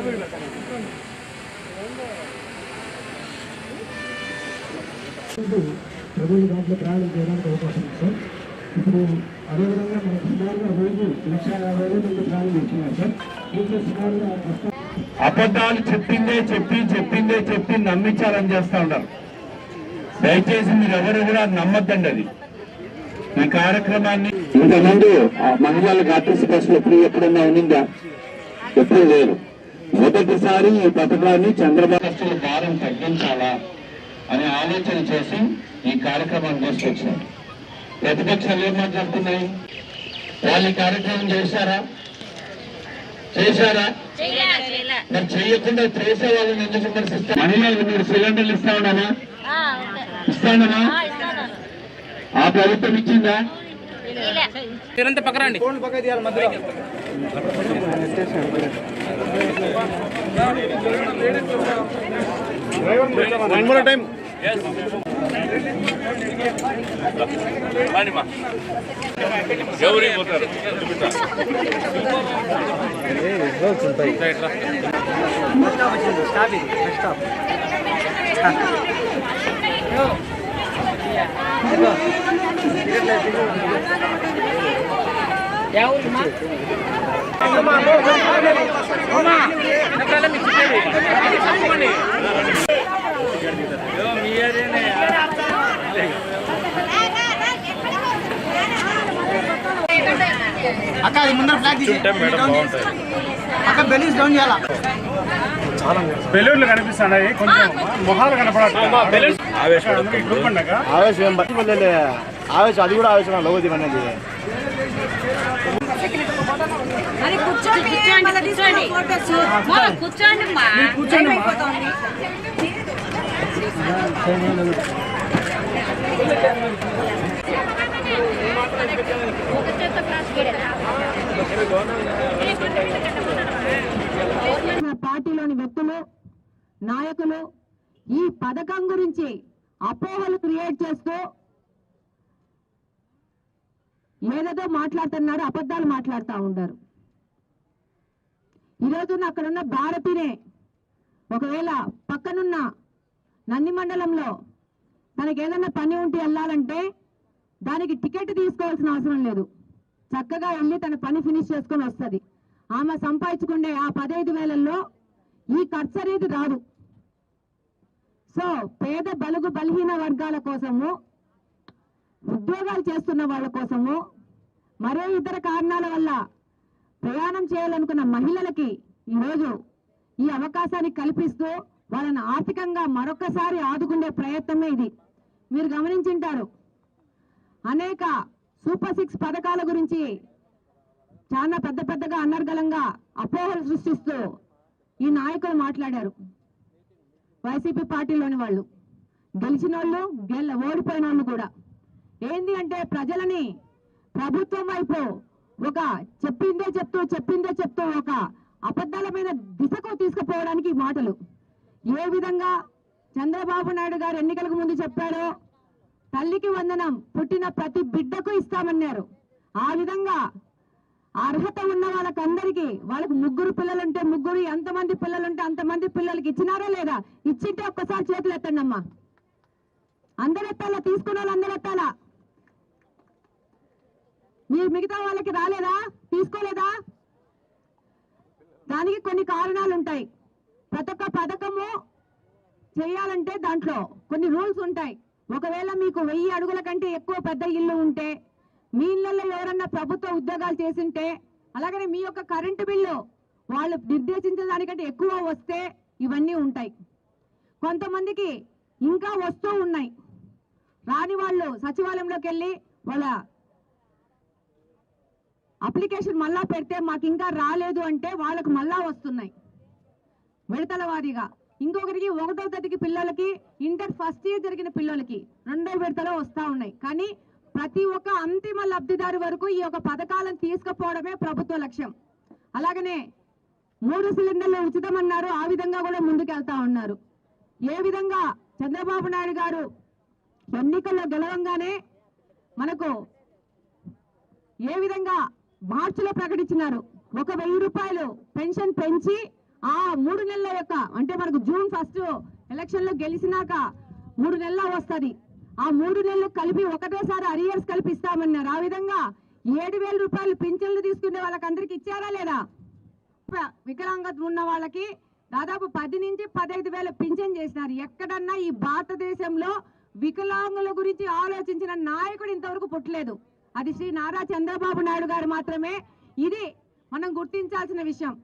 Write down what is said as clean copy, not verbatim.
ప్రజలు దాంట్లో ప్రయాణం చేయడానికి అవకాశం ఉంది సార్. ఇప్పుడు అదేవిధంగా మనకు సుమారుగా రోజు 150,000 మంది ప్రయాణం చేస్తున్నారు సార్. దీంట్లో సుమారుగా అబద్ధాలు చెప్పిందే నమ్మించాలని చేస్తా ఉన్నారు. దయచేసి మీరు ఎవరు కూడా నమ్మద్దండి. అది ఈ కార్యక్రమాన్ని ఇంతకుముందు మహిళలకు ఆర్టీసీ బస్సులు ఎప్పుడన్నా ఉన్నిందా? ఎప్పుడు లేదు. మొదటిసారి ఈ పథకాన్ని చంద్రబాబు భారం తగ్గించాలా అనే ఆలోచన చేసి ఈ కార్యక్రమాన్ని తీసుకొచ్చారు. ప్రతిపక్షాలు ఏం మాట్లాడుతున్నాయి? వాళ్ళు ఈ కార్యక్రమం చేశారా? మరి చేయకుండా చేసే వాళ్ళని ఎందుకు విమర్శిస్తారు? మహిళలకు మీరు సిలిండర్లు ఇస్తా ఉన్నామా? ఆ ప్రభుత్వం ఇచ్చిందా? పక్కరండి టైం ఎవరికి పోతారు? అక్క అది ముందర ఫ్లాగ్ అక్క బెలూన్స్ డౌన్ చేయాలా? బెలూన్లు కనిపిస్తున్నాయి, కొంచెం మొహాలు కనపడట్లేదు. ఆవేశం అది కూడా ఆవేశం లౌది అనేది. పార్టీలోని వ్యక్తులు, నాయకులు ఈ పథకం గురించి అపోహలు క్రియేట్ చేస్తూ ఏదేదో మాట్లాడుతున్నారు, అబద్ధాలు మాట్లాడుతూ ఉంటారు. ఈరోజు అక్కడున్న భారతినే ఒకవేళ పక్కనున్న నంది మండలంలో తనకి ఏదన్నా పని ఉంటే వెళ్ళాలంటే దానికి టికెట్ తీసుకోవాల్సిన అవసరం లేదు. చక్కగా వెళ్ళి తన పని ఫినిష్ చేసుకొని వస్తుంది. ఆమె సంపాదించుకునే ఆ 15,000లో ఈ ఖర్చు అనేది రాదు. సో పేద బలుగు బలహీన వర్గాల కోసము, ఉద్యోగాలు చేస్తున్న వాళ్ళ కోసము, మరో ఇతర కారణాల వల్ల ప్రయాణం చేయాలనుకున్న మహిళలకి ఈరోజు ఈ అవకాశాన్ని కల్పిస్తూ వాళ్ళని ఆర్థికంగా మరొకసారి ఆదుకునే ప్రయత్నమే ఇది. మీరు గమనించుంటారు, అనేక సూపర్ 6 పథకాల గురించి చాలా పెద్దగా అనర్గళంగా అపోహలు సృష్టిస్తూ ఈ నాయకులు మాట్లాడారు. వైసీపీ పార్టీలోని వాళ్ళు గెలిచిన వాళ్ళు, ఓడిపోయిన వాళ్ళు కూడా. ఏంది అంటే ప్రజలని ప్రభుత్వం వైపు ఒక చెప్పిందే చెప్తూ ఒక అబద్ధాలమైన దిశకు తీసుకుపోవడానికి మాటలు. ఏ విధంగా చంద్రబాబు నాయుడు గారు ఎన్నికలకు ముందు చెప్పారో తల్లికి వందనం పుట్టిన ప్రతి బిడ్డకు ఇస్తామన్నారు. ఆ విధంగా అర్హత ఉన్న వాళ్ళకందరికీ, వాళ్ళకి 3 పిల్లలుంటే 3, ఎంతమంది పిల్లలుంటే అంతమంది పిల్లలకి ఇచ్చినారా లేదా? ఇచ్చింటే ఒక్కసారి చేతులు ఎత్తండి అమ్మా. అందరు ఎత్తాలా, తీసుకున్న వాళ్ళు అందరు ఎత్తాలా. మీరు మిగతా వాళ్ళకి రాలేదా, తీసుకోలేదా? దానికి కొన్ని కారణాలు ఉంటాయి. ప్రతి ఒక్క పథకము చేయాలంటే దాంట్లో కొన్ని రూల్స్ ఉంటాయి. ఒకవేళ మీకు 1000 అడుగుల కంటే ఎక్కువ పెద్ద ఇల్లు ఉంటే, మీ ఇళ్లలో ఎవరన్నా ప్రభుత్వ ఉద్యోగాలు చేసింటే, అలాగనే మీ యొక్క కరెంటు బిల్లు వాళ్ళు నిర్దేశించిన దానికంటే ఎక్కువ వస్తే ఇవన్నీ ఉంటాయి. కొంతమందికి ఇంకా వస్తూ ఉన్నాయి. రాని వాళ్ళు సచివాలయంలోకి వెళ్ళి వాళ్ళ అప్లికేషన్ మళ్ళా పెడితే మాకు ఇంకా రాలేదు అంటే వాళ్ళకు మళ్ళా వస్తున్నాయి విడతల వారీగా. ఇంకొకరికి 1వ తరగతి పిల్లలకి, ఇంటర్ ఫస్ట్ ఇయర్ జరిగిన పిల్లలకి 2వ విడతలో వస్తూ ఉన్నాయి. కానీ ప్రతి ఒక్క అంతిమ లబ్ధిదారు వరకు ఈ యొక్క పథకాలను తీసుకుపోవడమే ప్రభుత్వ లక్ష్యం. అలాగనే 3 సిలిండర్లు ఉచితమన్నారు, ఆ విధంగా కూడా ముందుకెళ్తా ఉన్నారు. ఏ విధంగా చంద్రబాబు నాయుడు గారు ఎన్నికల్లో గెలవంగానే మనకు ఏ విధంగా మార్చిలో ప్రకటించినారు, 1,000 రూపాయలు పెన్షన్ పెంచి ఆ 3 నెలల యొక్క అంటే మనకు జూన్ 1 ఎలక్షన్లో గెలిచినాక 3 నెలలు వస్తుంది. ఆ 3 నెలలు కలిపి ఒకటేసారి అరియర్స్ కల్పిస్తామన్నారు. ఆ విధంగా 7,000 రూపాయలు పింఛన్లు తీసుకునే వాళ్ళకందరికి ఇచ్చారా లేదా? వికలాంగత ఉన్న వాళ్ళకి దాదాపు 10 నుంచి 15,000 పింఛన్ చేసినారు. ఎక్కడన్నా ఈ భారతదేశంలో వికలాంగుల గురించి ఆలోచించిన నాయకుడు ఇంతవరకు పుట్టలేదు. అది శ్రీ నారా చంద్రబాబు నాయుడు గారు మాత్రమే. ఇది మనం గుర్తించాల్సిన విషయం.